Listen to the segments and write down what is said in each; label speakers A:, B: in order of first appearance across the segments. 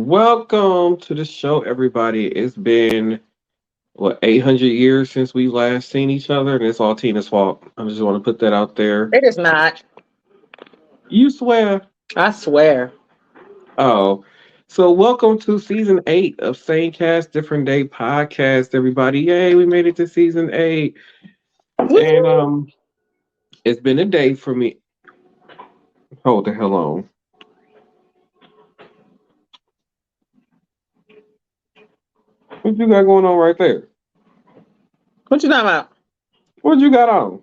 A: Welcome to the show, everybody. It's been 800 years since we last seen each other, and it's all Tina's fault. I just want to put that out there.
B: It is not.
A: You swear?
B: I swear.
A: Oh, so welcome to season 8 of Same Cast Different Day podcast, everybody. Yay, we made it to season 8. And
B: Woo!
A: it's been a day for me. Hold the hell on. What you got going on right there?
B: What you talking about?
A: What you got on?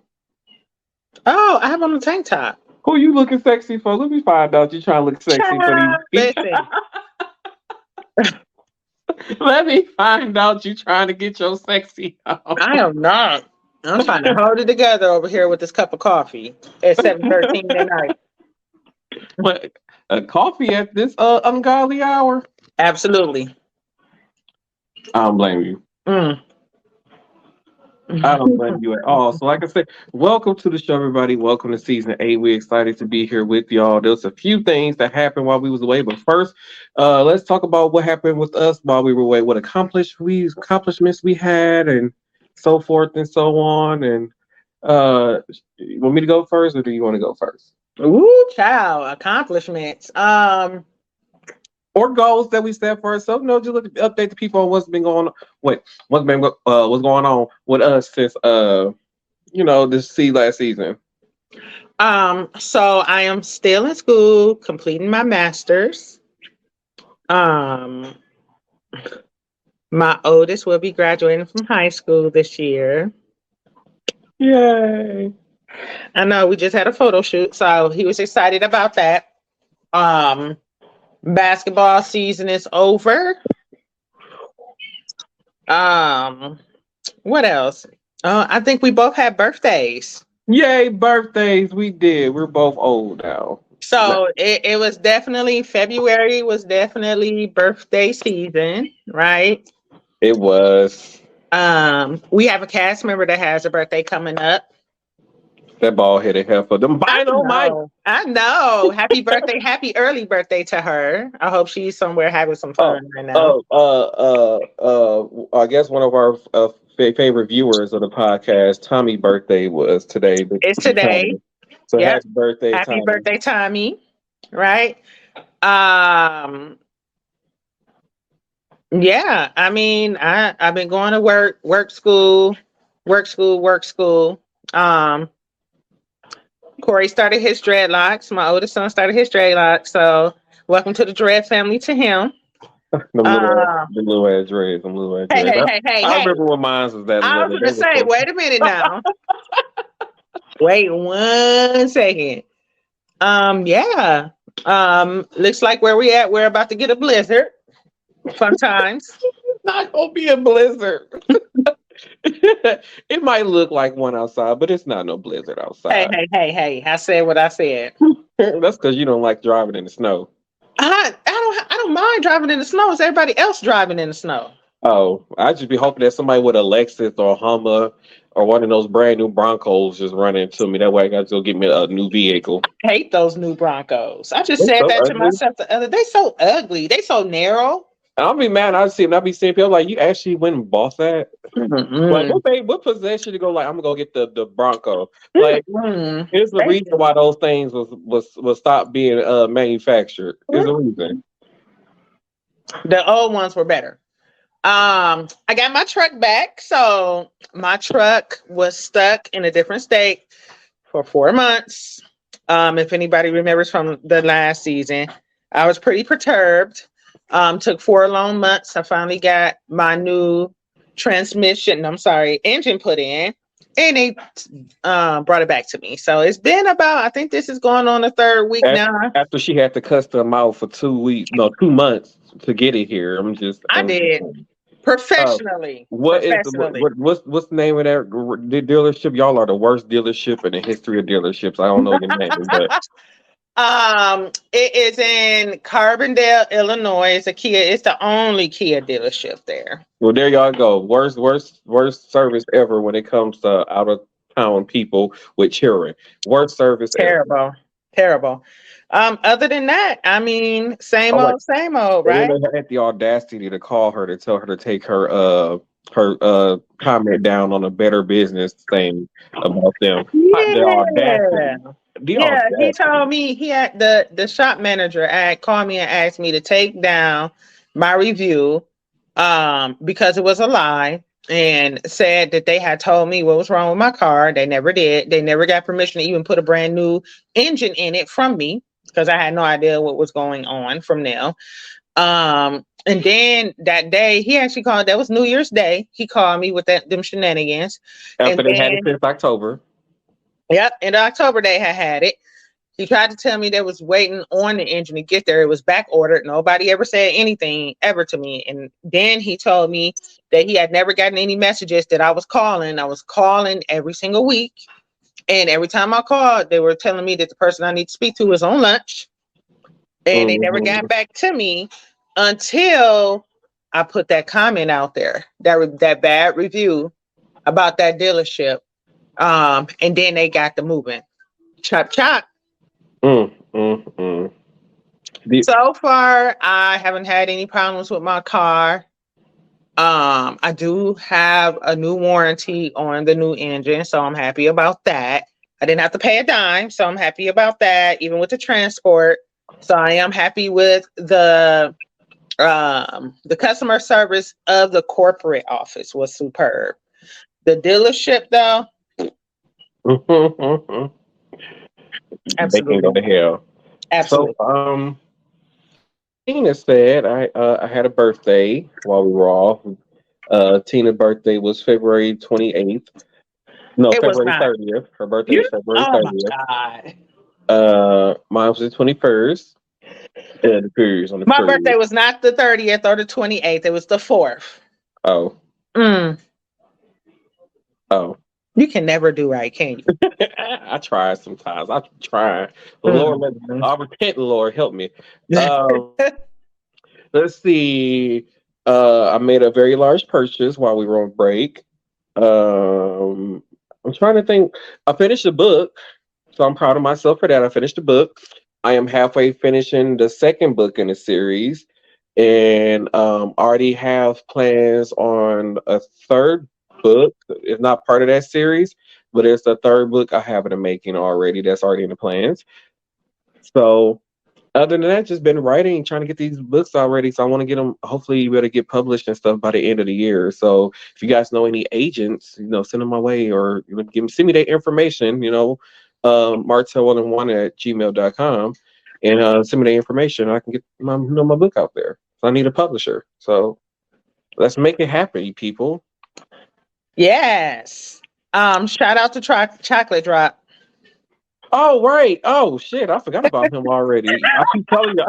B: Oh, I have on a tank top.
A: Who you looking sexy for? Let me find out you trying to look sexy for these.
B: Listen,
A: Let me find out you trying to get your sexy on.
B: I am not. I'm trying to hold it together over here with this cup of coffee at 7:13 at night.
A: What, a coffee at this ungodly hour?
B: Absolutely.
A: I don't blame you.
B: Mm.
A: I don't blame you at all. So, like I said, welcome to the show, everybody. Welcome to season 8. We're excited to be here with y'all. There's a few things that happened while we was away, but first, let's talk about what happened with us while we were away. What accomplishments we had, and so forth and so on. And you want me to go first, or do you want to go first?
B: Ooh, child, accomplishments.
A: Or goals that we set for ourselves. No, just update the people on what's been going on. What's going on with us since this last season.
B: So I am still in school, completing my master's. My oldest will be graduating from high school this year.
A: Yay!
B: I know we just had a photo shoot, so he was excited about that. Basketball season is over. What else? I think we both had birthdays.
A: Yay, birthdays. We did. We're both old now.
B: So it was definitely February was definitely birthday season, right?
A: It was.
B: We have a cast member that has a birthday coming up.
A: That bald headed heifer. Them vinyl mic.
B: I know. Happy birthday, happy early birthday to her. I hope she's somewhere having some fun right now.
A: I guess one of our favorite viewers of the podcast, Tommy birthday was today.
B: It's today.
A: So yep. Happy
B: birthday, Tommy. Right? Yeah, I mean, I've been going to work school. Corey started his dreadlocks. My oldest son started his dreadlocks. So welcome to the dread family to him.
A: The little ass dreads.
B: Hey.
A: I remember what mine was that.
B: I was going to say, wait a minute now. Wait 1 second. Yeah. Looks like where we at, we're about to get a blizzard. Fun times.
A: It's not going to be a blizzard. It might look like one outside, but it's not no blizzard outside.
B: Hey. I said what I said.
A: That's because you don't like driving in the snow.
B: I don't mind driving in the snow. It's everybody else driving in the snow.
A: Oh, I just be hoping that somebody with a Lexus or a Hummer or one of those brand new Broncos just run into me. That way I got to go get me a new vehicle.
B: I hate those new Broncos. I just said that to myself the other day. They so ugly. They so narrow.
A: I'll be mad. I be seeing people like, you actually went and bought that? Like, what possessed you to go like, I'm gonna go get the Bronco? Like, here's the reason why those things was stopped being manufactured. There's a reason.
B: The old ones were better. I got my truck back. So my truck was stuck in a different state for 4 months. If anybody remembers from the last season, I was pretty perturbed. Took 4 long months. I finally got my new engine put in, and they brought it back to me. So it's been I think this is going on the 3rd week now.
A: After she had to cuss them out for 2 months to get it here.
B: I did professionally.
A: What's the name of that dealership? Y'all are the worst dealership in the history of dealerships. I don't know the name, but.
B: It is in Carbondale, Illinois. It's a Kia. It's the only Kia dealership there.
A: Well, there y'all go. Worst service ever when it comes to out of town people with children. Worst service
B: terrible.
A: ever.
B: Terrible. Other than that, I mean, same
A: I'm like,
B: same old,
A: and then
B: right?
A: they had the audacity to call her to tell her to take her comment down on a Better Business thing about them. The
B: Yeah.
A: audacity. The
B: Yeah, he
A: audacity.
B: told me he had the shop manager had called me and asked me to take down my review because it was a lie and said that they had told me what was wrong with my car. They never did. They never got permission to even put a brand new engine in it from me because I had no idea what was going on from them. And then that day he actually called, that was New Year's Day. He called me with them shenanigans.
A: After
B: And
A: they had it
B: then
A: since October.
B: yep, in October they had it. He tried to tell me they was waiting on the engine to get there. It was back ordered. Nobody ever said anything ever to me. And then he told me that he had never gotten any messages that I was calling. I was calling every single week. And every time I called, they were telling me that the person I need to speak to was on lunch. And they never got back to me until I put that comment out there, that bad review about that dealership. And then they got the moving. Chop chop. So far, I haven't had any problems with my car. I do have a new warranty on the new engine, so I'm happy about that. I didn't have to pay a dime, so I'm happy about that, even with the transport. So I am happy with the customer service of the corporate office was superb. The dealership, though,
A: They can go to hell.
B: absolutely.
A: So, Tina said I had a birthday while we were off. Tina's birthday was February 28th. No,
B: It was
A: February
B: not.
A: 30th. Her birthday was February
B: Oh my
A: 30th.
B: God.
A: Mine was the 21st. The period on the
B: My
A: period.
B: birthday was not the 30th or the 28th. It was the 4th.
A: Oh. Oh.
B: You can never do right, can you?
A: I try sometimes. I try. Lord, I repent, Lord, help me. Let's see. I made a very large purchase while we were on break. I'm trying to think. I finished the book, so I'm proud of myself for that. I finished the book. I am halfway finishing the second book in the series, and already have plans on a third book. It's not part of that series, but it's the third book I have in the making already. That's already in the plans. So other than that, just been writing, trying to get these books already. So I want to get them, hopefully, be able to get published and stuff by the end of the year. So if you guys know any agents, send them my way or send me their information, martell101@gmail.com and send me the information. I can get my book out there. So I need a publisher. So let's make it happen, you people.
B: Yes. Shout out to Chocolate Drop.
A: Oh, right. Oh, shit. I forgot about him already. I keep telling you.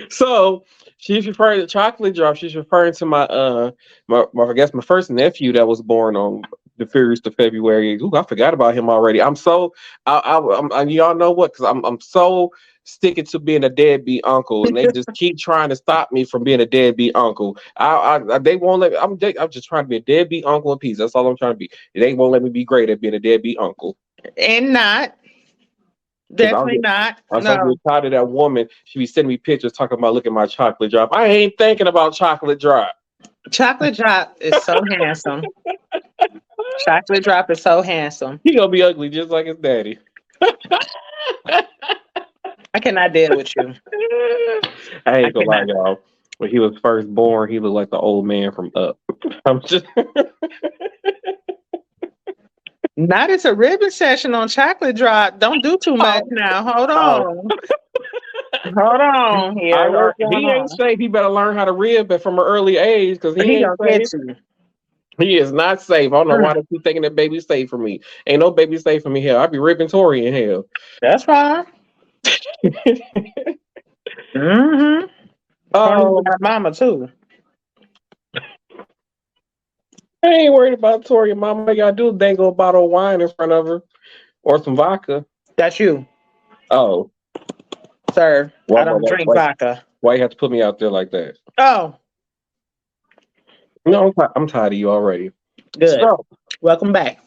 A: So she's referring to Chocolate Drop. She's referring to my I guess my first nephew that was born on the 1st of February. Ooh, I forgot about him already. I'm so I'm y'all know what? Because I'm so sticking to being a deadbeat uncle, and they just keep trying to stop me from being a deadbeat uncle. They won't let me. I'm just trying to be a deadbeat uncle in peace. That's all I'm trying to be. They won't let me be great at being a deadbeat uncle.
B: And not. Definitely not.
A: I'm so tired of that woman. She be sending me pictures talking about look at my Chocolate Drop. I ain't thinking about Chocolate Drop.
B: Chocolate Drop is so handsome. Chocolate Drop is so handsome.
A: He gonna be ugly just like his daddy.
B: I cannot deal with you.
A: I ain't gonna lie, y'all. When he was first born, he looked like the old man from Up. I'm just
B: Not it's a ribbon session on Chocolate Drop. Don't do too much now. Hold on. Hold on. Here,
A: he ain't safe. He better learn how to rib from an early age because he ain't safe. He is not safe. I don't know why they keep thinking that baby's safe for me. Ain't no baby safe for me here. I'll be ripping Tori in hell.
B: That's fine. Oh, mama too.
A: I ain't worried about Tori and mama. All you gotta do is dangle a bottle of wine in front of her or some vodka.
B: That's you.
A: Oh.
B: Sir, I don't drink vodka.
A: Why you have to put me out there like that?
B: Oh.
A: No, I'm tired of you already.
B: Good. So, welcome back.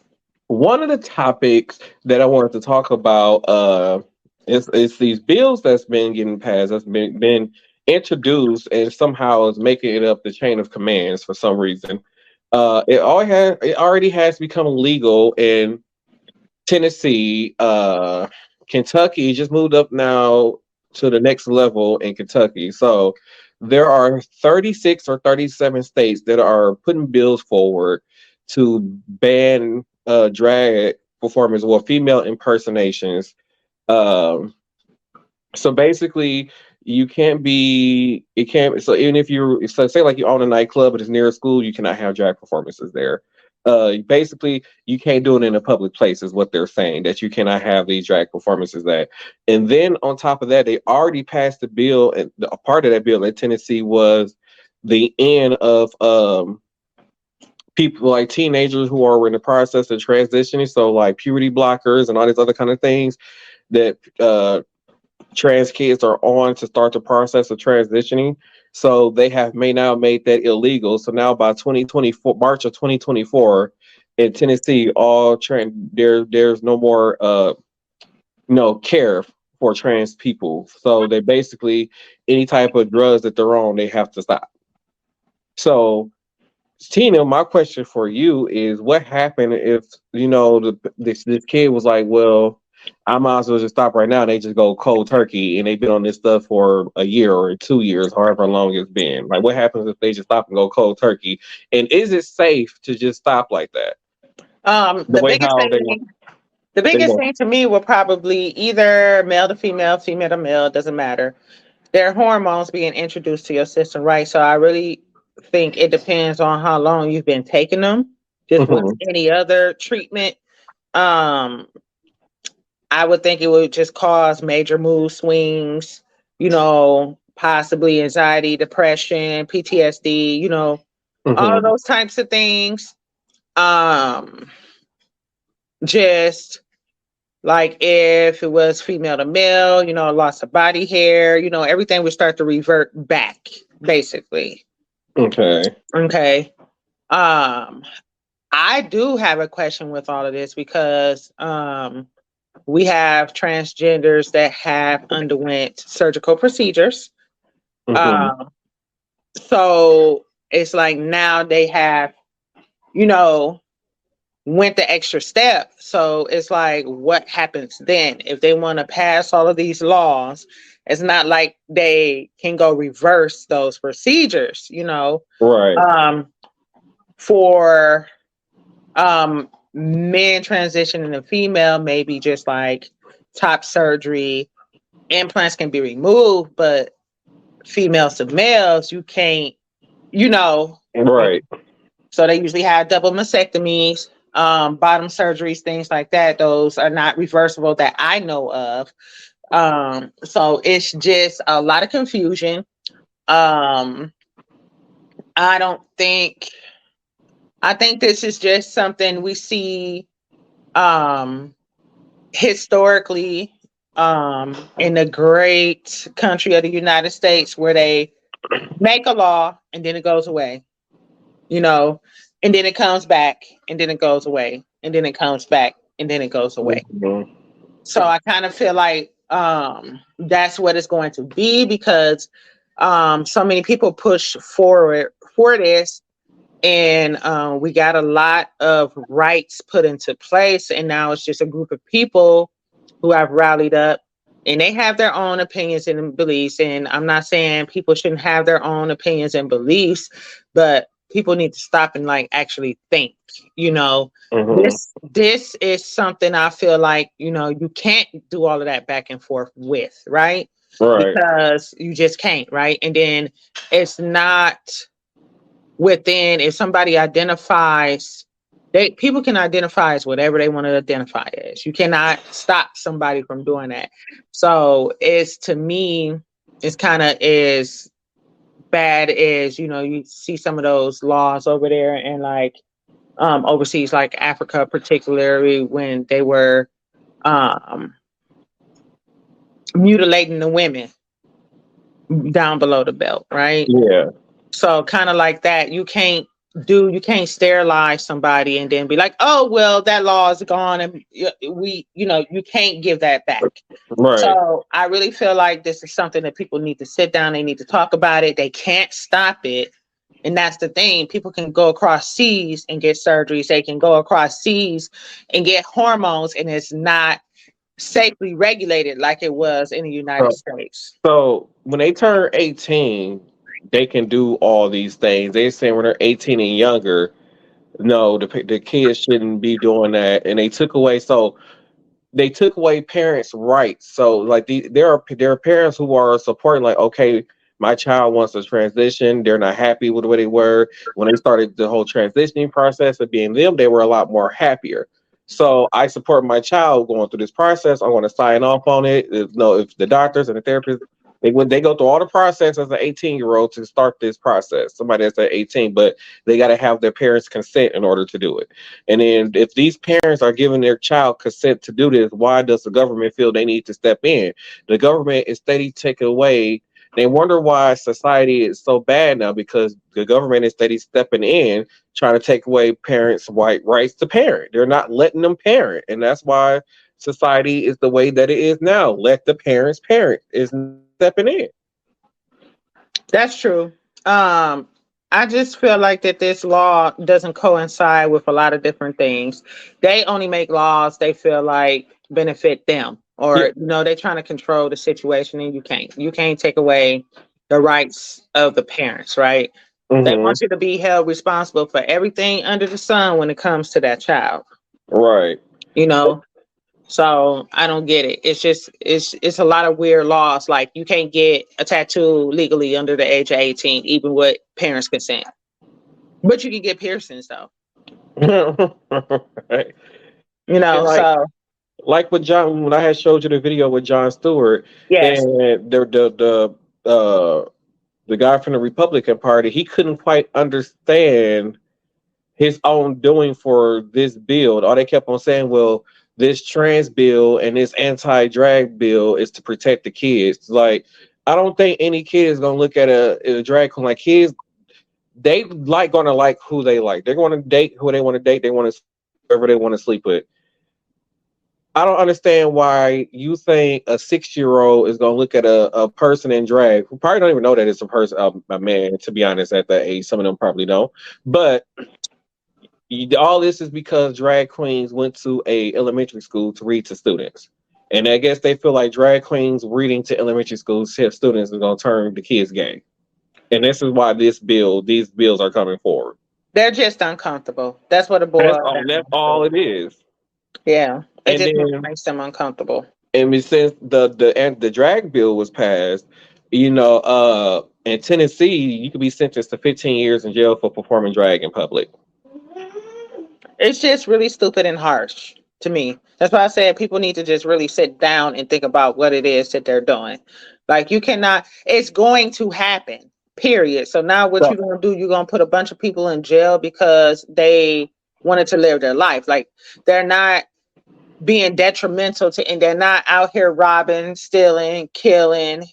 A: one of the topics that I wanted to talk about is these bills that's been getting passed, that's been introduced, and somehow is making it up the chain of commands for some reason. It already has become legal in Tennessee. Kentucky just moved up now to the next level in Kentucky. So there are 36 or 37 states that are putting bills forward to ban drag performance or female impersonations. Um, so basically, you can't be, it can't, so even if you're, so say like you own a nightclub but it's near a school, you cannot have drag performances there. Basically, you can't do it in a public place, is what they're saying, that you cannot have these drag performances there. And then on top of that, they already passed the bill, and a part of that bill in Tennessee was the end of people like teenagers who are in the process of transitioning, so like puberty blockers and all these other kind of things that trans kids are on to start the process of transitioning. So they have may now made that illegal. So now by 2024, March of 2024, in Tennessee, there's no more no care for trans people. So they basically any type of drugs that they're on, they have to stop. So Tina, my question for you is, what happened if this kid was like, well, I might as well just stop right now, and they just go cold turkey, and they've been on this stuff for a year or 2 years, however long it's been. Like, what happens if they just stop and go cold turkey? And is it safe to just stop like that?
B: The biggest thing to me will probably either male to female, female to male, doesn't matter. There are hormones being introduced to your system, right? So I really think it depends on how long you've been taking them. Just with any other treatment, I would think it would just cause major mood swings, possibly anxiety, depression, PTSD, all of those types of things. Just like if it was female to male, loss of body hair, everything would start to revert back, basically. Okay. I do have a question with all of this because we have transgenders that have underwent surgical procedures. So it's like now they have, went the extra step. So it's like, what happens then? If they want to pass all of these laws, it's not like they can go reverse those procedures,
A: Right.
B: For men transitioning to female, maybe just like top surgery, implants can be removed, but females to males, you can't,
A: Right.
B: So they usually have double mastectomies, bottom surgeries, things like that. Those are not reversible that I know of. So it's just a lot of confusion. I think this is just something we see historically in the great country of the United States, where they make a law and then it goes away, and then it comes back and then it goes away and then it comes back and then it goes away. So I kind of feel like that's what it's going to be, because so many people push forward for this, and we got a lot of rights put into place, and now it's just a group of people who have rallied up, and they have their own opinions and beliefs. And I'm not saying people shouldn't have their own opinions and beliefs, but people need to stop and like actually think. This is something I feel like you can't do all of that back and forth with, right? Because you just can't, right? And then it's not within, if somebody identifies, people can identify as whatever they want to identify as. You cannot stop somebody from doing that. So to me, it's kind of as bad as, you see some of those laws over there and like overseas, like Africa, particularly when they were mutilating the women down below the belt, right?
A: Yeah.
B: So kind of like that, you can't you can't sterilize somebody and then be like, oh well, that law is gone, and you can't give that back.
A: Right.
B: So I really feel like this is something that people need to sit down. They need to talk about it. They can't stop it. And that's the thing. People can go across seas and get surgeries. They can go across seas and get hormones, and it's not safely regulated like it was in the United States.
A: So when they turn 18, they can do all these things. They saying when they're 18 and younger, no, the kids shouldn't be doing that. And they took away parents' rights. So like there are parents who are supporting, like, okay, my child wants to transition. They're not happy with the way they were. When they started the whole transitioning process of being them, they were a lot more happier. So I support my child going through this process. I want to sign off on it. If the doctors and the therapists, when they go through all the process as an 18-year-old to start this process, somebody that's at 18, but they got to have their parents' consent in order to do it. And then if these parents are giving their child consent to do this, why does the government feel they need to step in? The government is steady taking away. They wonder why society is so bad now, because the government is steady stepping in, trying to take away parents' white rights to parent. They're not letting them parent. And that's why society is the way that it is now. Let the parents parent is stepping in.
B: That's true. I just feel like that this law doesn't coincide with a lot of different things. They only make laws they feel like benefit them, or they're trying to control the situation, and you can't take away the rights of the parents, right? They want you to be held responsible for everything under the sun when it comes to that child.
A: Right.
B: So I don't get it. It's just it's a lot of weird laws. Like you can't get a tattoo legally under the age of 18, even with parents' consent. But you can get piercings though.
A: Right.
B: So
A: like with John, when I had showed you the video with Jon Stewart,
B: yes.
A: and the guy from the Republican Party, he couldn't quite understand his own doing for this bill. All they kept on saying, well, this trans bill and this anti-drag bill is to protect the kids. Like, I don't think any kid is gonna look at a drag queen. Like, kids, they gonna like who they like. They're gonna date who they want to date. They want to whoever they want to sleep with. I don't understand why you think a 6-year-old is gonna look at a person in drag who probably don't even know that it's a person, a man. To be honest, at that age, some of them probably don't. But all this is because drag queens went to a elementary school to read to students, and I guess they feel like drag queens reading to elementary school students is gonna turn the kids gay, and this is why these bills are coming forward.
B: They're just uncomfortable. That's what
A: That's all it is.
B: Yeah, it just makes them uncomfortable.
A: And since the drag bill was passed, in Tennessee, you could be sentenced to 15 years in jail for performing drag in public.
B: It's just really stupid and harsh to me. That's why I said people need to just really sit down and think about what it is that they're doing. Like you cannot, it's going to happen, period. So now what you're going to do, you're going to put a bunch of people in jail because they wanted to live their life. Like they're not being detrimental to, and they're not out here robbing, stealing, killing,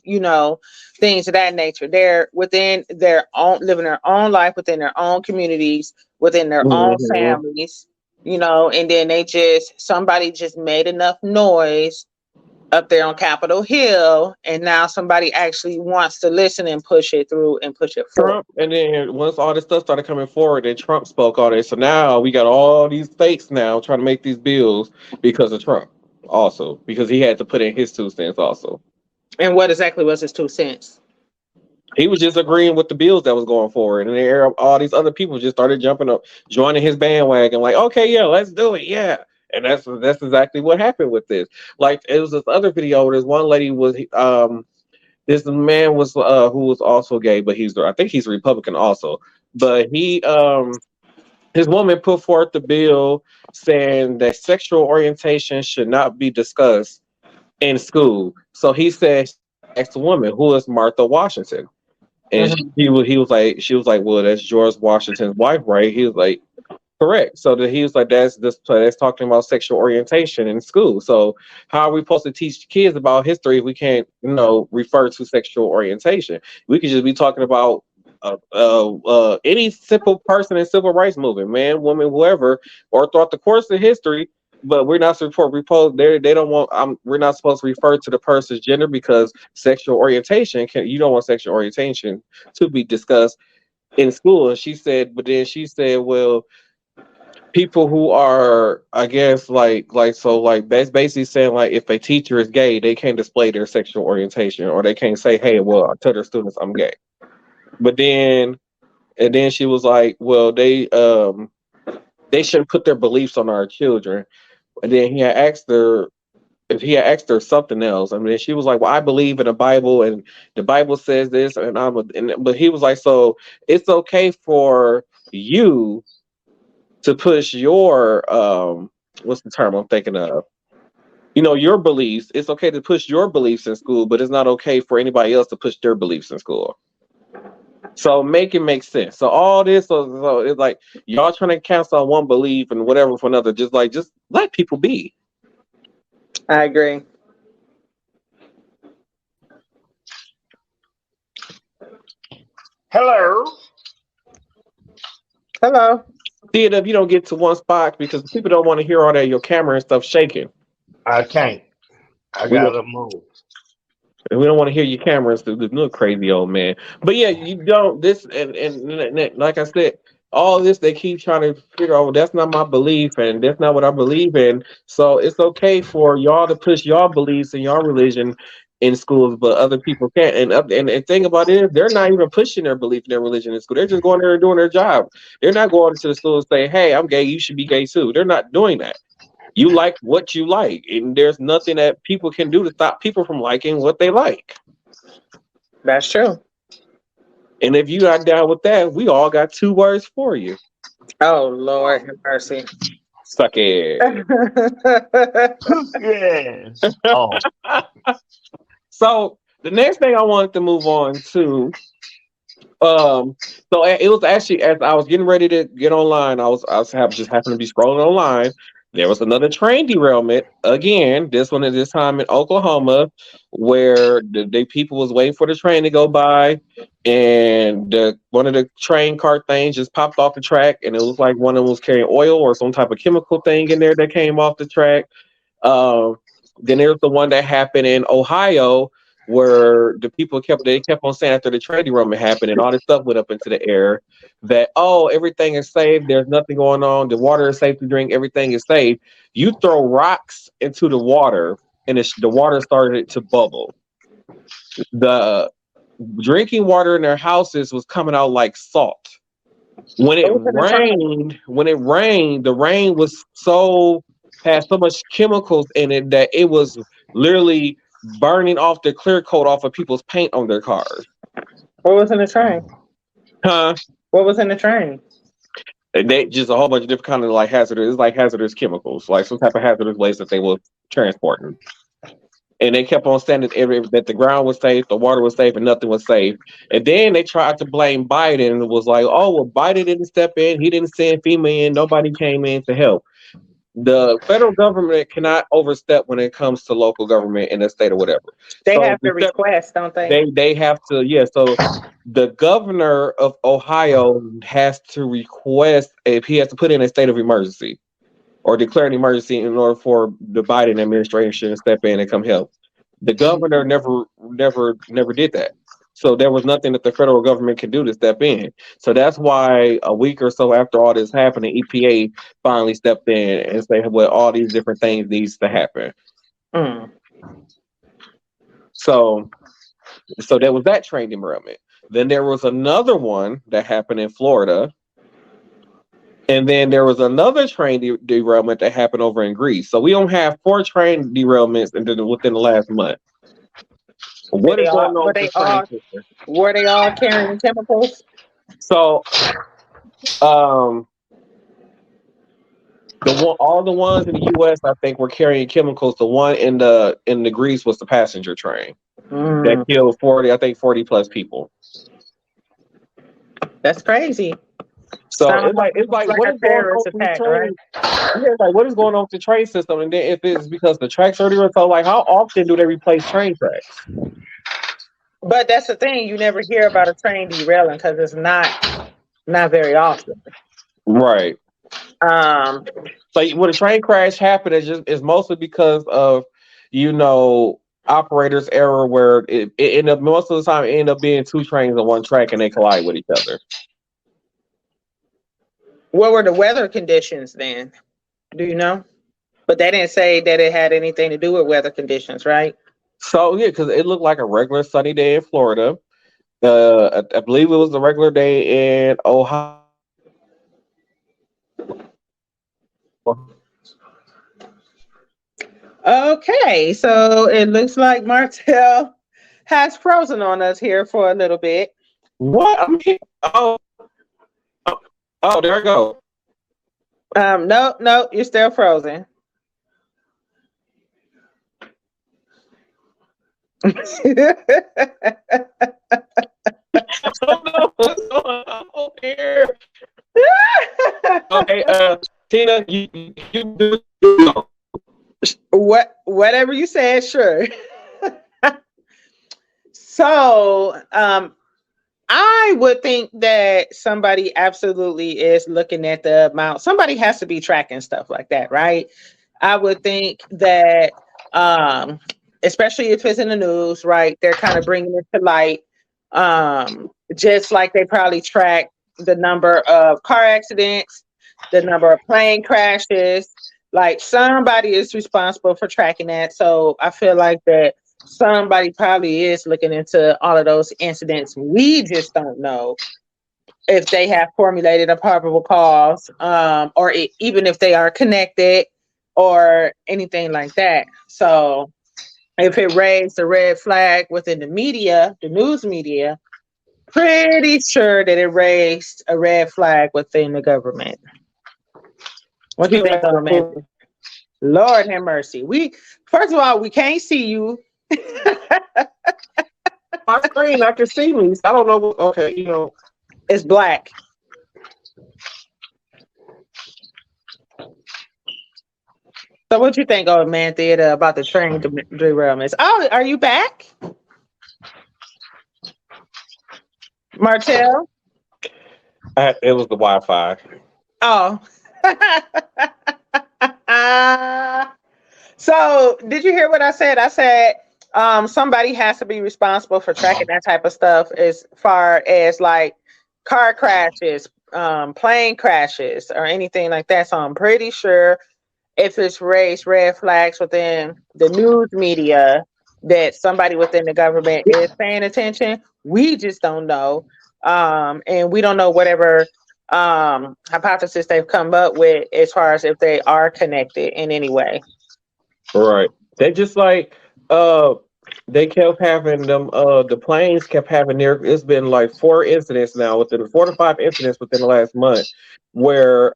B: things of that nature. They're within their own, living their own life within their own communities, within their own families, and then somebody just made enough noise up there on Capitol Hill, and now somebody actually wants to listen and push it through and push it forward.
A: And then once all this stuff started coming forward, then Trump spoke on it. So now we got all these states now trying to make these bills because of Trump, also because he had to put in his 2 cents also.
B: And what exactly was his 2 cents?
A: He was just agreeing with the bills that was going forward, and then all these other people just started jumping up, joining his bandwagon, like, okay, yeah, let's do it, yeah. And that's exactly what happened with this. Like, it was this other video where this one lady was, this man was who was also gay, but I think he's a Republican also. But his woman put forth the bill saying that sexual orientation should not be discussed in school. So he said, asked the woman, who is Martha Washington? And she was like, well, that's George Washington's wife, right? He was like, correct. So he was like, that's talking about sexual orientation in school. So how are we supposed to teach kids about history if we can't, refer to sexual orientation? We could just be talking about any simple person in civil rights movement, man, woman, whoever, or throughout the course of history. But we're not supposed to they don't want. We're not supposed to refer to the person's gender because sexual orientation you don't want sexual orientation to be discussed in school. And she said, but then she said, well, people who are, I guess, that's basically saying like if a teacher is gay, they can't display their sexual orientation, or they can't say, hey, well, tell their students I'm gay. But then, and then she was like, well, they shouldn't put their beliefs on our children. And then he had asked her if he had asked her something else. I mean, she was like, well, I believe in the Bible, and the Bible says this, but he was like, so it's okay for you to push your what's the term I'm thinking of? Your beliefs. It's okay to push your beliefs in school, but it's not okay for anybody else to push their beliefs in school. So make it make sense. So all this, so it's like y'all trying to cancel out one belief and whatever for another. Just let people be.
B: I agree.
C: Hello.
A: See it if you don't get to one spot because people don't want to hear all that your camera and stuff shaking.
C: I can't. I gotta move.
A: And we don't want to hear your cameras. This little crazy old man. But yeah, you don't. This and like I said, all this they keep trying to figure out. Well, that's not my belief, and that's not what I believe in. So it's okay for y'all to push y'all beliefs and y'all religion in schools, but other people can't. And the thing about it is, they're not even pushing their belief in their religion in school. They're just going there and doing their job. They're not going to the school and saying, "Hey, I'm gay. You should be gay too." They're not doing that. You like what you like, and there's nothing that people can do to stop people from liking what they like.
B: That's true.
A: And if you are down with that, we all got 2 words for you.
B: Oh, Lord have mercy.
A: Suck it.
C: Yes. Oh.
A: So the next thing I wanted to move on to, so it was actually as I was getting ready to get online, I was just happened to be scrolling online. There was another train derailment again. This time in Oklahoma, where the people was waiting for the train to go by, and one of the train car things just popped off the track, and it was like one of them was carrying oil or some type of chemical thing in there that came off the track. Then there's the one that happened in Ohio, where the people kept on saying after the train derailment happened and all this stuff went up into the air that, oh, everything is safe, there's nothing going on, the water is safe to drink, everything is safe. You throw rocks into the water and the water started to bubble. The drinking water in their houses was coming out like salt. When it rained, the rain had so much chemicals in it that it was literally burning off the clear coat off of people's paint on their cars.
B: What was in the train?
A: Huh?
B: What was in the train?
A: They just a whole bunch of different kind of hazardous chemicals, like some type of hazardous waste that they were transporting. And they kept on saying that the ground was safe, the water was safe, and nothing was safe. And then they tried to blame Biden and was like, oh, well, Biden didn't step in, he didn't send FEMA in, nobody came in to help. The federal government cannot overstep when it comes to local government in the state or whatever.
B: They have to request, don't they?
A: They have to, yeah. So the governor of Ohio has to request if he has to put in a state of emergency or declare an emergency in order for the Biden administration to step in and come help. The governor never did that. So there was nothing that the federal government could do to step in. So that's why a week or so after all this happened, the EPA finally stepped in and said, well, all these different things needs to happen. So there was that train derailment. Then there was another one that happened in Florida. And then there was another train derailment that happened over in Greece. So we don't have 4 train derailments within the last month. What is going on?
B: Were they all carrying chemicals?
A: So, all the ones in the U.S. I think were carrying chemicals. The one in the Greece was the passenger train that killed 40 plus people.
B: That's crazy.
A: So it's like what is going on with the train? Yeah, like what is going on with the train system? And then if it's because the tracks are so like how often do they replace train tracks?
B: But that's the thing, you never hear about a train derailing because it's not very often.
A: Right.
B: Um,
A: So when a train crash happened, it's mostly because of, you know, operators error where it ended up most of the time it ended up being two trains on one track and they collide with each other.
B: what were the weather conditions then? Do you know? But they didn't say that it had anything to do with weather conditions, right?
A: So yeah, because it looked like a regular sunny day in Florida. I believe it was a regular day in Ohio.
B: Okay, so it looks like Martell has frozen on us here for a little bit.
A: What? I mean, oh, there I go.
B: No, you're still frozen.
A: Oh no, what's going on here? Okay, Tina, you do.
B: Whatever you said, sure. So, I would think that somebody absolutely is looking at the amount. Somebody has to be tracking stuff like that, right? I would think that, especially if it's in the news, right? They're kind of bringing it to light, just like they probably track the number of car accidents, the number of plane crashes. Like somebody is responsible for tracking that. So I feel like that somebody probably is looking into all of those incidents. We just don't know if they have formulated a probable cause, or even if they are connected or anything like that. So if it raised a red flag within the media, the news media, pretty sure that it raised a red flag within the government. What do you think, man? Lord have mercy. First of all, we can't see you.
A: My screen, I can see me. I don't know. Okay, you know,
B: it's black. So what you think, old man theater, about the train derailments? Oh, are you back? Martell?
A: It was the Wi-Fi.
B: Oh. So did you hear what I said? I said somebody has to be responsible for tracking that type of stuff as far as like car crashes, plane crashes, or anything like that. So I'm pretty sure if it's raised red flags within the news media that somebody within the government is paying attention. We just don't know. And we don't know whatever hypothesis they've come up with as far as if they are connected in any way.
A: Right. They just like they kept having them the planes kept having their it's been like 4 incidents now within 4 to 5 incidents within the last month where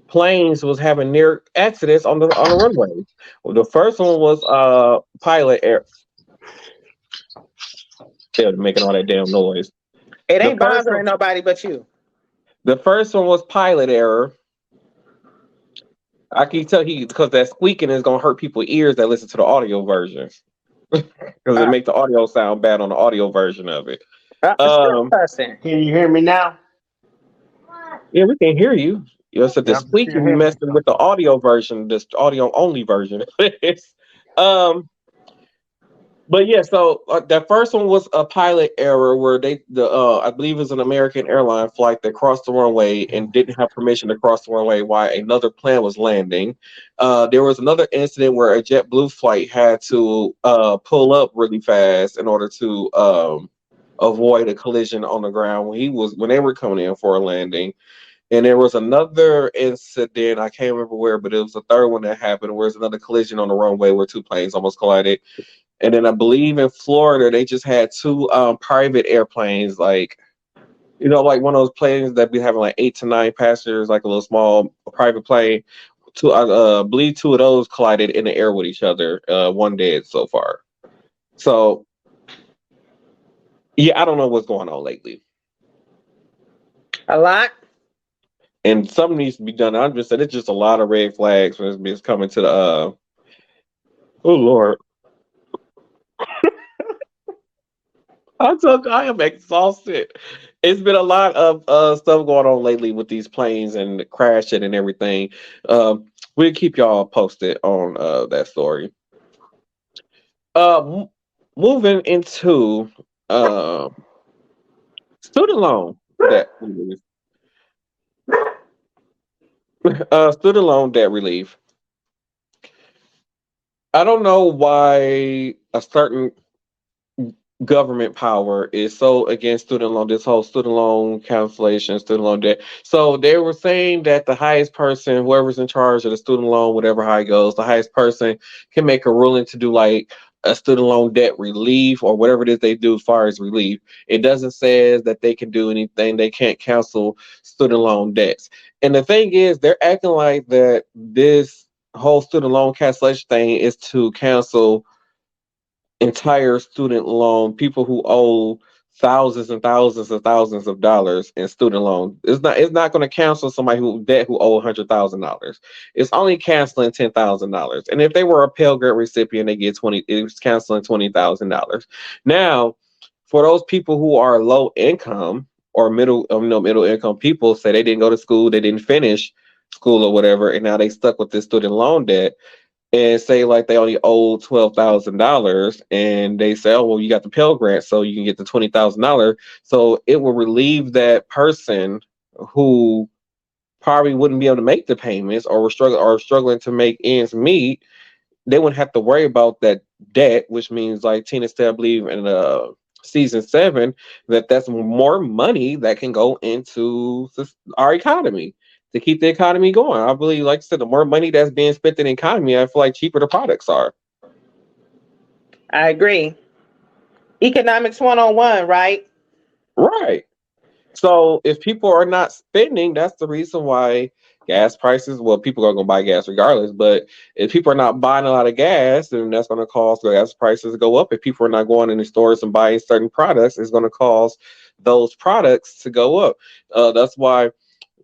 A: planes was having near accidents on the runway. Well, the first one was pilot error. They're making all that damn noise.
B: It ain't bothering nobody but you.
A: The first one was pilot error. I can tell you because that squeaking is gonna hurt people's ears that listen to the audio version. Because it makes the audio sound bad on the audio version of it.
C: Can you hear me now?
A: Yeah, we can hear you. You said the squeaking be messing with the audio version, this audio only version. But yeah, so that first one was a pilot error where I believe it was an American airline flight that crossed the runway and didn't have permission to cross the runway while another plane was landing. There was another incident where a JetBlue flight had to pull up really fast in order to avoid a collision on the ground when they were coming in for a landing. And there was another incident, I can't remember where, but it was the third one that happened, where there's another collision on the runway where two planes almost collided. And then I believe in Florida, they just had two private airplanes, like like one of those planes that be having like 8 to 9 passengers, like a little small private plane. I believe two of those collided in the air with each other. One dead so far. So, yeah, I don't know what's going on lately.
B: A lot.
A: And something needs to be done. I'm just saying it's just a lot of red flags when it's coming to the oh Lord. I am exhausted. It's been a lot of stuff going on lately with these planes and crashing and everything. We'll keep y'all posted on that story. M- Moving into uh, student loan debt relief. Student loan debt relief. I don't know why a certain government power is so against student loan, this whole student loan cancellation, student loan debt. So they were saying that the highest person, whoever's in charge of the student loan, whatever how it goes, the highest person can make a ruling to do like a student loan debt relief or whatever it is they do as far as relief. It doesn't say that they can do anything. They can't cancel student loan debts. And the thing is, they're acting like that this whole student loan cancellation thing is to cancel entire student loan, people who owe thousands and thousands and thousands of dollars in student loan. It's not going to cancel somebody who owe $100,000. It's only canceling $10,000. And if they were a Pell Grant recipient, they get 20, it's canceling $20,000. Now, for those people who are low income or middle income people, say they didn't go to school, they didn't finish school or whatever, and now they stuck with this student loan debt, and say like they only owe $12,000, and they say, oh well, you got the Pell Grant, so you can get the $20,000. So it will relieve that person who probably wouldn't be able to make the payments or were struggling to make ends meet. They wouldn't have to worry about that debt, which means like Tina said, I believe in season 7, that's more money that can go into our economy to keep the economy going. I believe, like I said, the more money that's being spent in the economy, I feel like cheaper the products are.
B: I agree. Economics 101, right?
A: Right. So if people are not spending, that's the reason why gas prices, well, people are going to buy gas regardless, but if people are not buying a lot of gas, then that's going to cause the gas prices to go up. If people are not going in the stores and buying certain products, it's going to cause those products to go up. That's why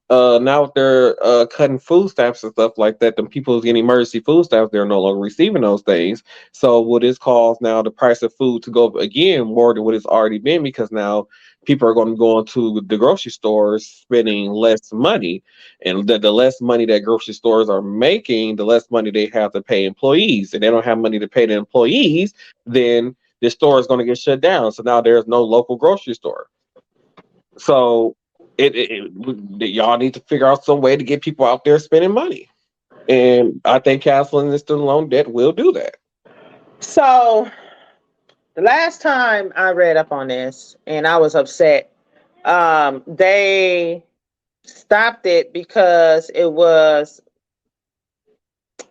A: now if they're cutting food stamps and stuff like that, then people who's getting emergency food stamps, they're no longer receiving those things. So will this cause now the price of food to go up again more than what it's already been, because now people are going to go into the grocery stores spending less money, and the less money that grocery stores are making, the less money they have to pay employees, and they don't have money to pay the employees, then the store is going to get shut down. So now there's no local grocery store. So y'all need to figure out some way to get people out there spending money. And I think canceling the student loan debt will do that.
B: So the last time I read up on this and I was upset, they stopped it because it was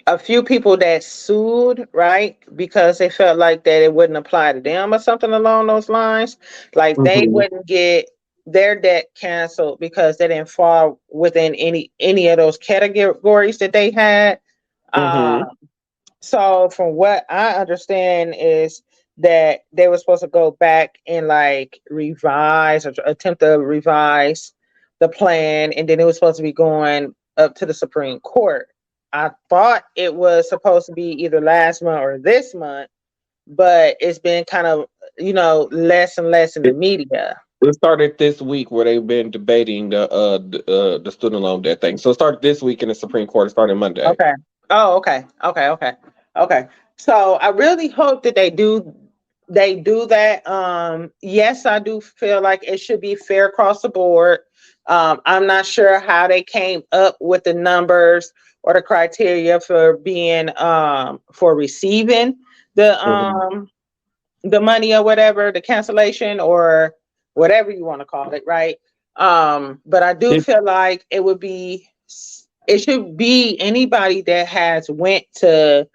B: a few people that sued, right? Because they felt like that it wouldn't apply to them or something along those lines. Like they wouldn't get their debt canceled because they didn't fall within any of those categories that they had. So from what I understand is that they were supposed to go back and like revise or attempt to revise the plan, and then it was supposed to be going up to the Supreme Court. I thought it was supposed to be either last month or this month, but it's been kind of, less and less in the media.
A: It started this week where they've been debating the student loan debt thing. So it started this week in the Supreme Court. It started Monday.
B: Okay. Oh, okay. Okay. So I really hope that they do that. Yes, I do feel like it should be fair across the board. I'm not sure how they came up with the numbers or the criteria for being for receiving the money or whatever, the cancellation or whatever you want to call it, right? But I do feel like it should be anybody that has went to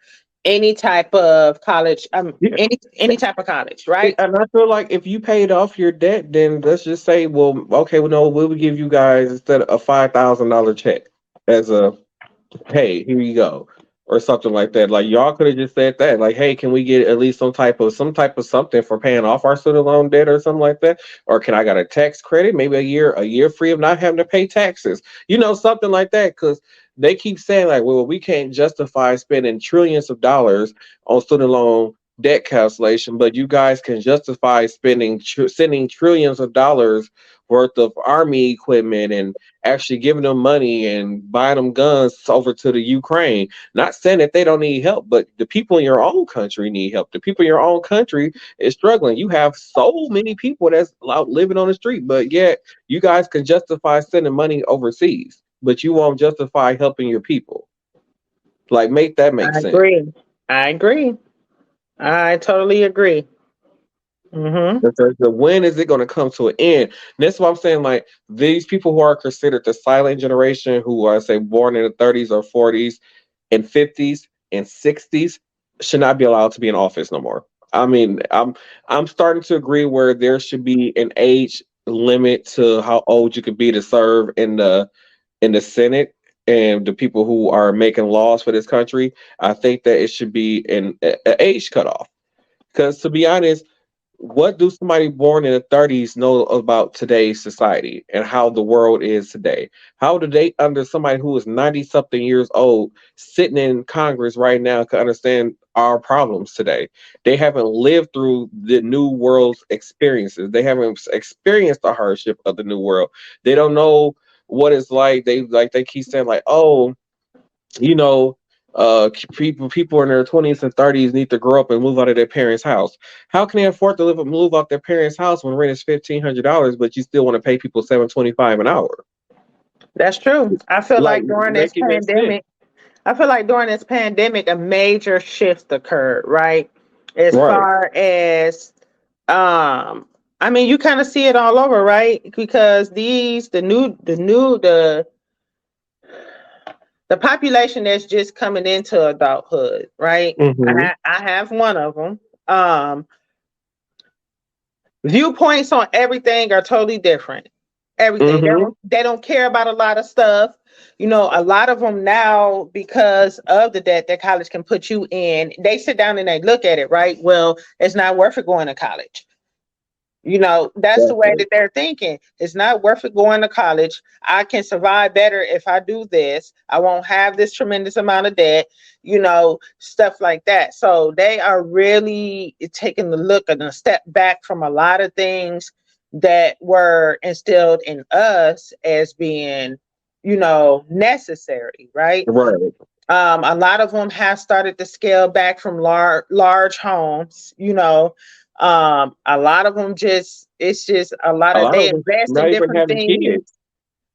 B: any type of college, any type of college, right?
A: And I feel like if you paid off your debt, then let's just say, well, okay, well, no, we'll give you guys instead of a $5,000 check as a, hey, here you go, or something like that. Like y'all could have just said that, like, hey, can we get at least some type of something for paying off our student loan debt or something like that? Or can I got a tax credit, maybe a year free of not having to pay taxes, something like that? Because they keep saying like, well, we can't justify spending trillions of dollars on student loan debt cancellation, but you guys can justify sending trillions of dollars worth of army equipment and actually giving them money and buying them guns over to the Ukraine. Not saying that they don't need help, but the people in your own country need help. The people in your own country is struggling. You have so many people that's out living on the street, but yet you guys can justify sending money overseas, but you won't justify helping your people. Like, make that make sense.
B: I agree. I totally agree.
A: The when is it going to come to an end? And that's why I'm saying, like, these people who are considered the silent generation, who are, say, born in the 30s or 40s and 50s and 60s, should not be allowed to be in office no more. I mean, I'm starting to agree where there should be an age limit to how old you could be to serve in the Senate and the people who are making laws for this country. I think that it should be an age cutoff. Because to be honest, what do somebody born in the 30s know about today's society and how the world is today? How do they, under somebody who is 90 something years old, sitting in Congress right now, can understand our problems today? They haven't lived through the new world's experiences. They haven't experienced the hardship of the new world. They don't know what it's like. They keep saying, like, oh, you know, people in their 20s and 30s need to grow up and move out of their parents' house. How can they afford to move out their parents' house when rent is $1,500, but you still want to pay people $7.25 an hour?
B: That's true. I feel like during this pandemic, a major shift occurred, right? As far as, I mean, you kind of see it all over, right? Because the population that's just coming into adulthood, right? I have one of them. Viewpoints on everything are totally different. Everything. They don't care about a lot of stuff. You know, a lot of them now, because of the debt that college can put you in, they sit down and they look at it, right? Well, it's not worth it going to college. You know, that's the way that they're thinking. It's not worth it going to college. I can survive better if I do this. I won't have this tremendous amount of debt, you know, stuff like that. So they are really taking a look and a step back from a lot of things that were instilled in us as being, you know, necessary, right?
A: Right.
B: A lot of them have started to scale back from large homes, you know. A lot of them it's just a lot of they invest in different things.
A: Kids.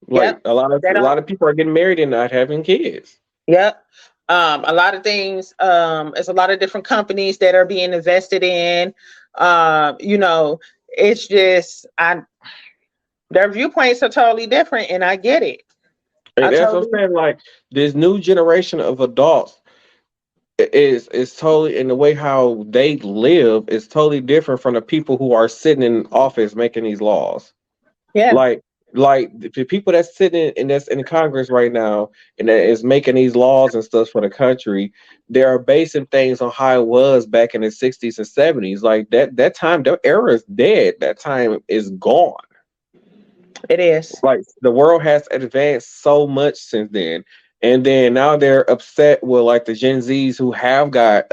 A: Like a lot of people are getting married and not having kids.
B: Yep. A lot of things, it's a lot of different companies that are being invested in. You know, it's just their viewpoints are totally different, and I get it.
A: And that's what I'm saying. Like, this new generation of adults is totally, in the way how they live is totally different from the people who are sitting in office making these laws.
B: Yeah.
A: Like the people that's sitting that's in Congress right now and that is making these laws and stuff for the country, they are basing things on how it was back in the 60s and 70s. Like that time, that era is dead. That time is gone.
B: It is.
A: Like, the world has advanced so much since then. And then now they're upset with, like, the Gen Zs who have got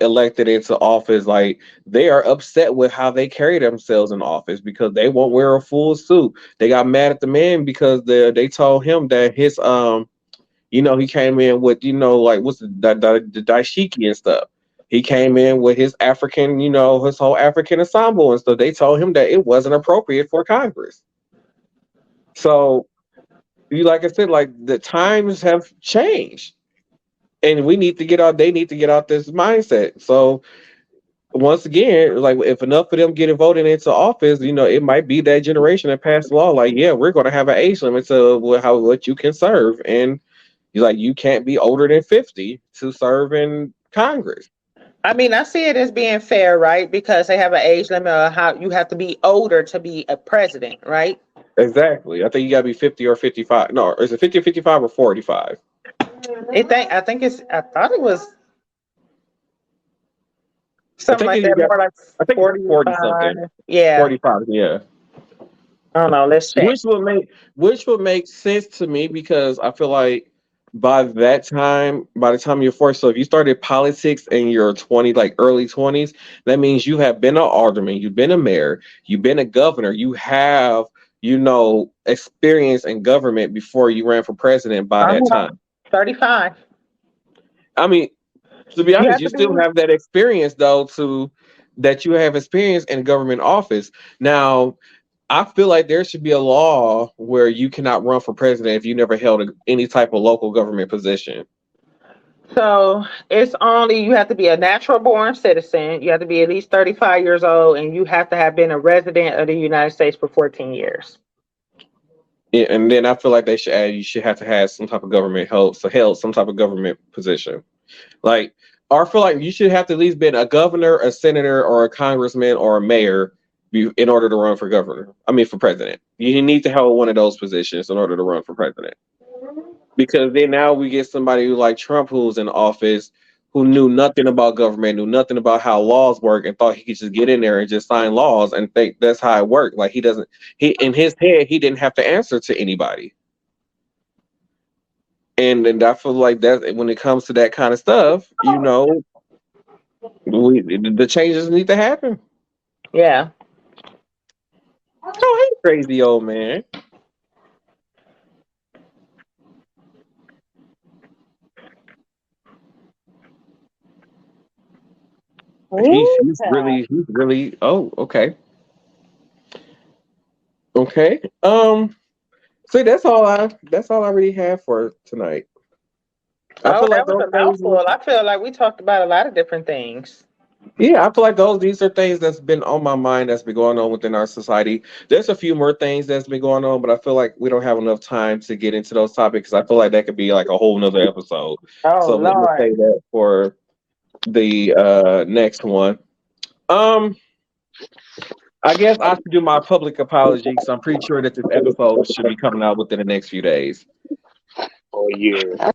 A: elected into office. Like, they are upset with how they carry themselves in office because they won't wear a full suit. They got mad at the man because they told him that his he came in with, like, what's the dashiki and stuff. He came in with his African, his whole African ensemble and stuff. They told him that it wasn't appropriate for Congress. So, like I said, like, the times have changed, and they need to get out this mindset. So, once again, like, if enough of them get voted into office, it might be that generation that passed the law. Like, yeah, we're going to have an age limit to what you can serve, and you can't be older than 50 to serve in Congress.
B: I mean, I see it as being fair, right? Because they have an age limit of how you have to be older to be a president, right?
A: Exactly. I think you got to be 50 or 55. No, is it 50 or 55 or 45?
B: I thought it was something like that. More like
A: I think 40 something.
B: Yeah.
A: 45, yeah.
B: I don't know. Let's check.
A: Which would make sense to me, because I feel like by the time you're 40, so if you started politics in your 20, like early 20s, that means you have been an alderman, you've been a mayor, you've been a governor, you have, experience in government before you ran for president by that time.
B: 35.
A: I mean, to be
B: You
A: honest,
B: have
A: you
B: to be.
A: still have that experience though, that you have experience in government office. Now, I feel like there should be a law where you cannot run for president if you never held any type of local government position.
B: So it's only you have to be a natural born citizen. You have to be at least 35 years old, and you have to have been a resident of the United States for 14 years.
A: Yeah, and then I feel like they should add you should have to have some type of government help, so held some type of government position. Like, or I feel like you should have to at least been a governor, a senator, or a congressman or a mayor in order to run for governor. I mean, for president. You need to hold one of those positions in order to run for president. Because then now we get somebody who like Trump who's in office who knew nothing about government, knew nothing about how laws work, and thought he could just get in there and just sign laws and think that's how it worked. Like he in his head he didn't have to answer to anybody. And I feel like that when it comes to that kind of stuff, the changes need to happen.
B: Yeah.
A: Oh, hey, crazy old man. He's really. Oh, okay. Okay. See, that's all I really have for tonight. I feel like
B: that was a mouthful. I feel like we talked about a lot of different things.
A: Yeah, I feel like these are things that's been on my mind that's been going on within our society. There's a few more things that's been going on, but I feel like we don't have enough time to get into those topics. I feel like that could be like a whole nother episode.
B: Oh,
A: so let me
B: Lord.
A: say that for the next one. I guess I should do my public apology because I'm pretty sure that this episode should be coming out within the next few days.
C: Oh yeah.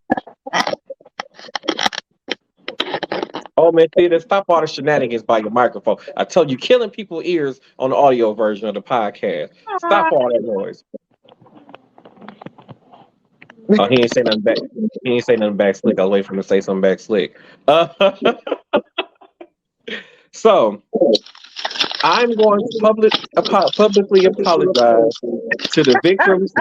A: Oh man, Theater, stop all the shenanigans by your microphone. I tell you, killing people's ears on the audio version of the podcast. Stop all that noise. Oh, he ain't say nothing back. He ain't say nothing back slick. I was waiting for him to say something back slick. So I'm going to publicly apologize to the victims.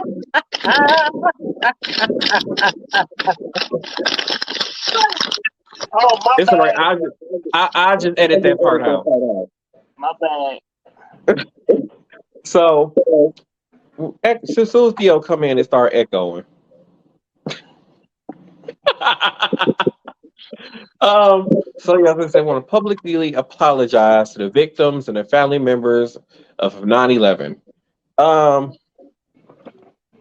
C: Oh, my
A: it's
C: bad.
A: Right. I just edit that part out.
C: My bad.
A: So, as soon as Theo come in and start echoing. So yeah, I want to publicly apologize to the victims and their family members of 9/11. I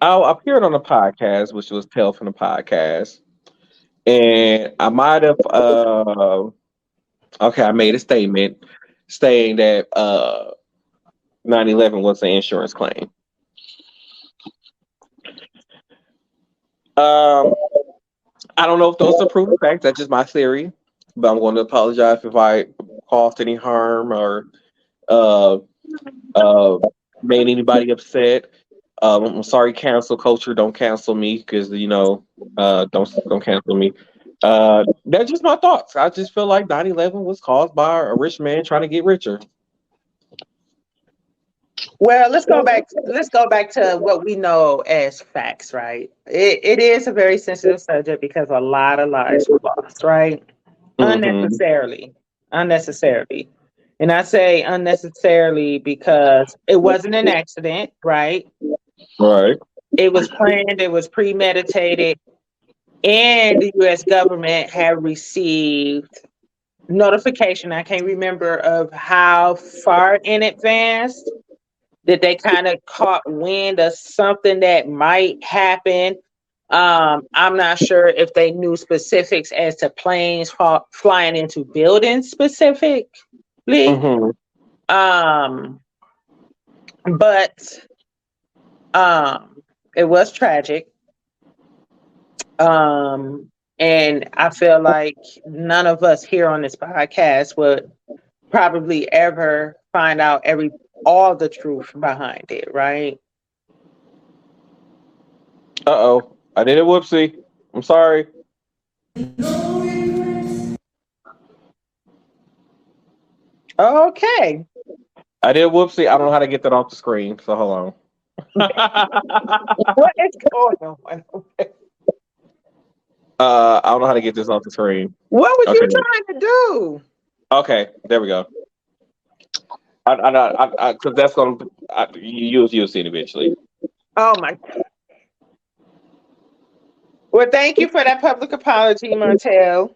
A: appeared on a podcast, which was Tale from the Podcast, and I might have I made a statement saying that 9/11 was an insurance claim. I don't know if those are proven facts. That's just my theory. But I'm going to apologize if I caused any harm or made anybody upset. I'm sorry, cancel culture. Don't cancel me because don't cancel me. That's just my thoughts. I just feel like 9/11 was caused by a rich man trying to get richer.
B: Well, let's go back to what we know as facts, right? It is a very sensitive subject because a lot of lives were lost, right?
A: Mm-hmm.
B: Unnecessarily. And I say unnecessarily because it wasn't an accident, right?
A: Right.
B: It was planned, it was premeditated, and the US government had received notification. I can't remember of how far in advance that they kind of caught wind of something that might happen. I'm not sure if they knew specifics as to planes flying into buildings specifically.
A: Mm-hmm.
B: But it was tragic. And I feel like none of us here on this podcast would probably ever find out all the truth behind it, right?
A: Uh-oh. I did a whoopsie. I'm sorry.
B: Okay.
A: I did whoopsie. I don't know how to get that off the screen, so hold on.
B: What is going on?
A: I don't know how to get this off the screen.
B: What was
A: Okay.
B: you trying to do?
A: Okay, there we go. Because that's gonna you'll see it eventually.
B: Oh my. Well, thank you for that public apology, Montel.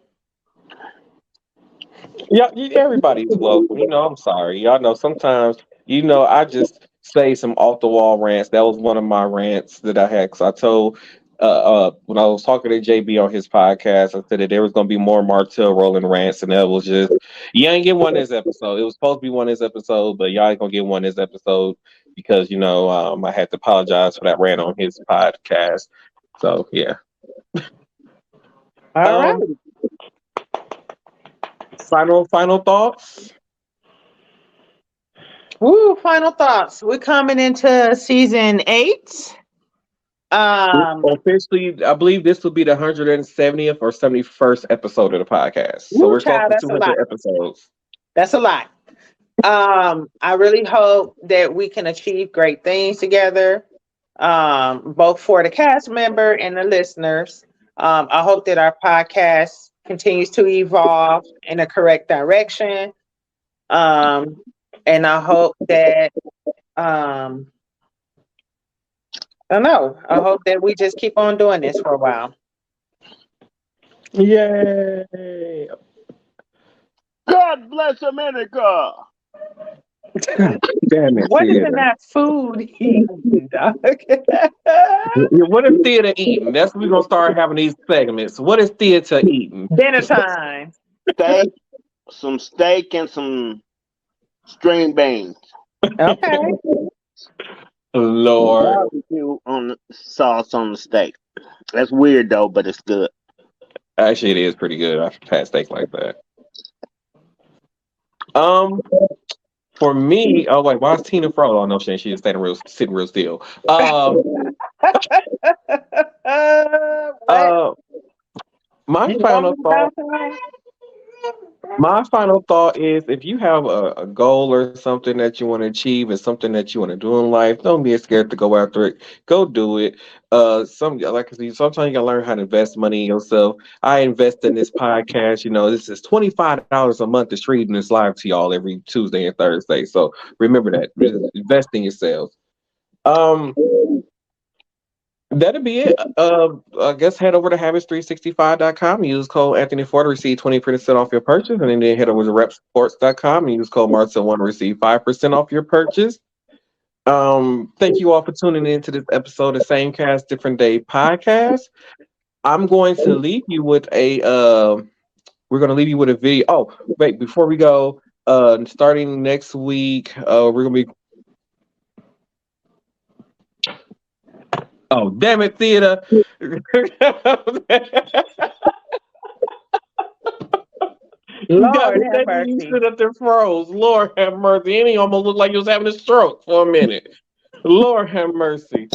A: Yeah, everybody's welcome. I'm sorry. Y'all know sometimes, I just say some off the wall rants. That was one of my rants that I had because I told when I was talking to JB on his podcast, I said that there was gonna be more Martell rolling rants, and that was just you ain't get one this episode. It was supposed to be one this episode, but y'all ain't gonna get one this episode because I had to apologize for that rant on his podcast. So yeah.
B: All right.
A: Final thoughts.
B: Woo, final thoughts. We're coming into season 8.
A: Officially, I believe this will be the 170th or 71st episode of the podcast. So
B: Woo,
A: we're close
B: child,
A: to
B: that's a
A: 200
B: lot.
A: episodes.
B: That's a lot. I really hope that we can achieve great things together, both for the cast member and the listeners. I hope that our podcast continues to evolve in the correct direction. And I hope that I don't know. I hope that we just keep on doing this for a while.
A: Yay!
C: God bless America.
A: Damn it!
B: What is
A: theater.
B: in that food eating, dog?
A: What is theater eating? That's what we're gonna start having these segments. What is theater eating?
B: Dinner time.
C: Steak and some string beans.
B: Okay.
A: Lord,
C: Barbecue on the sauce on the steak. That's weird though, but it's good.
A: actually, it is pretty good. I've had steak like that. For me, oh wait, why is Tina Fro? Oh no, she is sitting real still. My final thought is if you have a goal or something that you want to achieve and something that you want to do in life, don't be scared to go after it. Go do it. Like I said, sometimes you gotta learn how to invest money in yourself. I invest in this podcast. This is $25 a month distributing this live to y'all every Tuesday and Thursday. So remember that. Invest in yourselves. That'll be it. I guess head over to habits365.com and use code Anthony4 to receive 20% off your purchase. And then head over to repsports.com and use code Marcel1 to receive 5% off your purchase. Thank you all for tuning in to this episode of Same Cast, Different Day podcast. I'm going to leave you with we're going to leave you with a video. Oh, wait, before we go, starting next week, we're going to be Oh, damn it, theater.
B: Lord have mercy.
A: You sit up there froze. Lord have mercy. And he almost looked like he was having a stroke for a minute. Lord have mercy.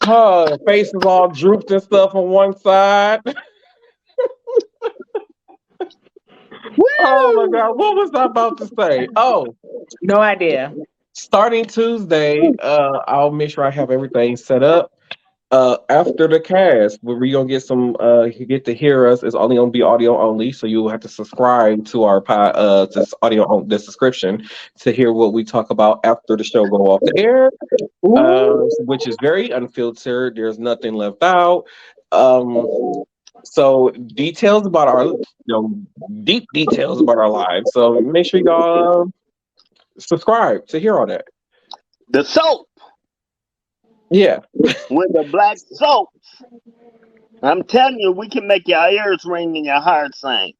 A: Oh, face is all drooped and stuff on one side. Oh my God. What was I about to say? Oh.
B: No idea.
A: Starting Tuesday, I'll make sure I have everything set up. After the cast, where we're gonna get some you get to hear us, it's only gonna be audio only, so you'll have to subscribe to our this audio on the subscription to hear what we talk about after the show go off the air, which is very unfiltered. There's nothing left out. So details about our deep details about our lives. So make sure y'all subscribe to hear all that.
C: The soap.
A: Yeah.
C: With the black soap. I'm telling you, we can make your ears ring and your heart sing.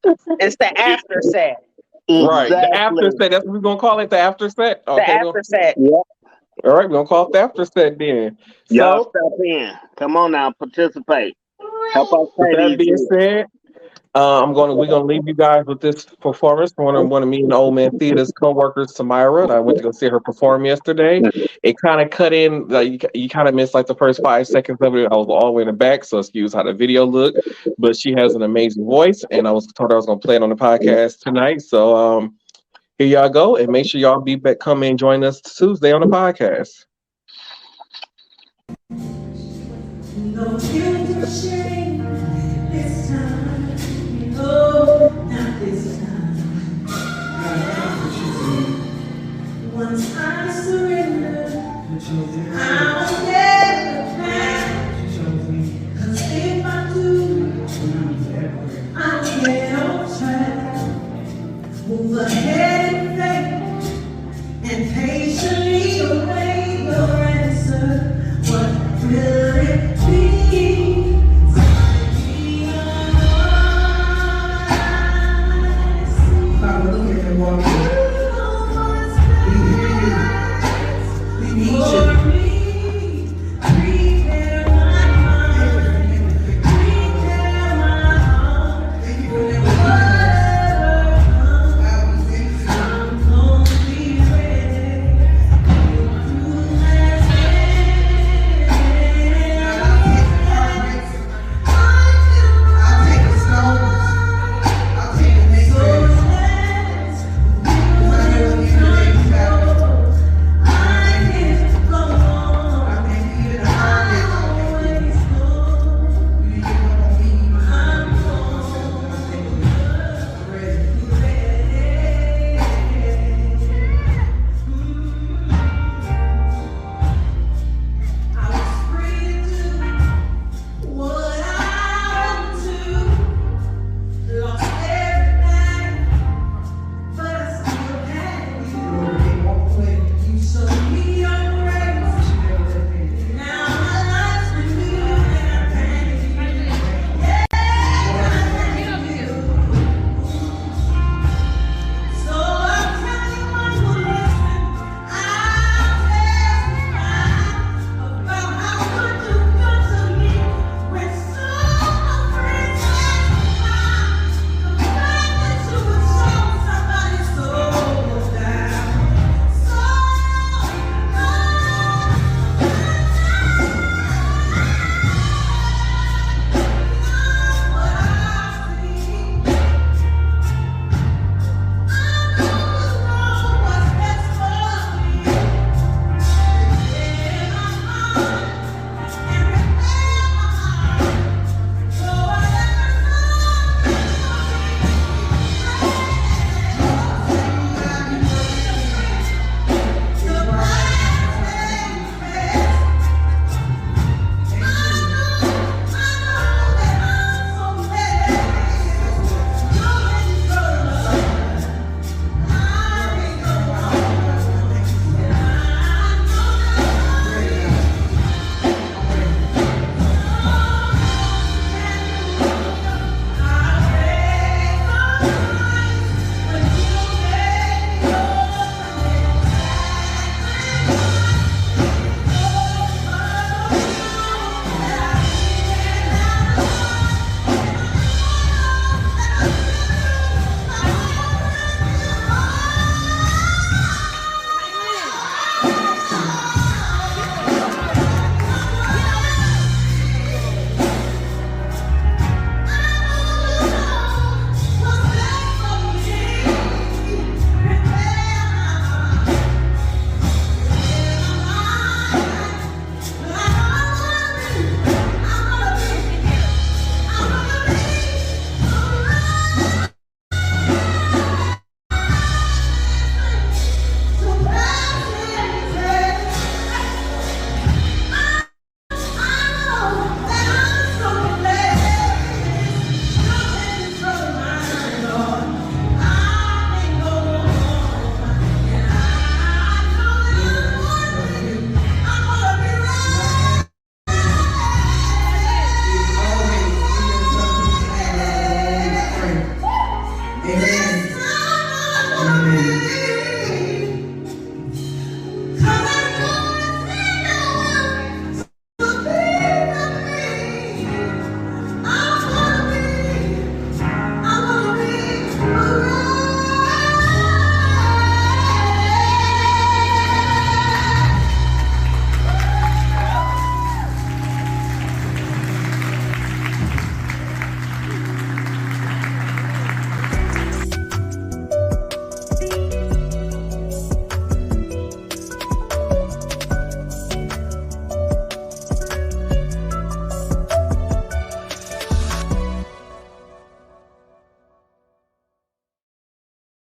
B: It's the after set.
A: Right. The after set. That's what we're going to call it, the after set? Okay,
B: the after set.
C: Yeah.
A: All right, we're going to call it the after set then.
C: Y'all step in. Come on now, participate. Help us
A: with that being said, We're gonna leave you guys with this performance from one of me and Old Man Theater's co-workers, Samira. I went to go see her perform yesterday. It kind of cut in, you kind of missed like the first 5 seconds of it. I was all the way in the back, so excuse how the video looked. But she has an amazing voice, and I was told I was gonna play it on the podcast tonight. So here y'all go, and make sure y'all be back, come and join us Tuesday on the podcast.
D: No guilt or shame this time. No, not this time. Once I surrender, I'll never back. 'Cause if I do, I'll get off track. Move ahead.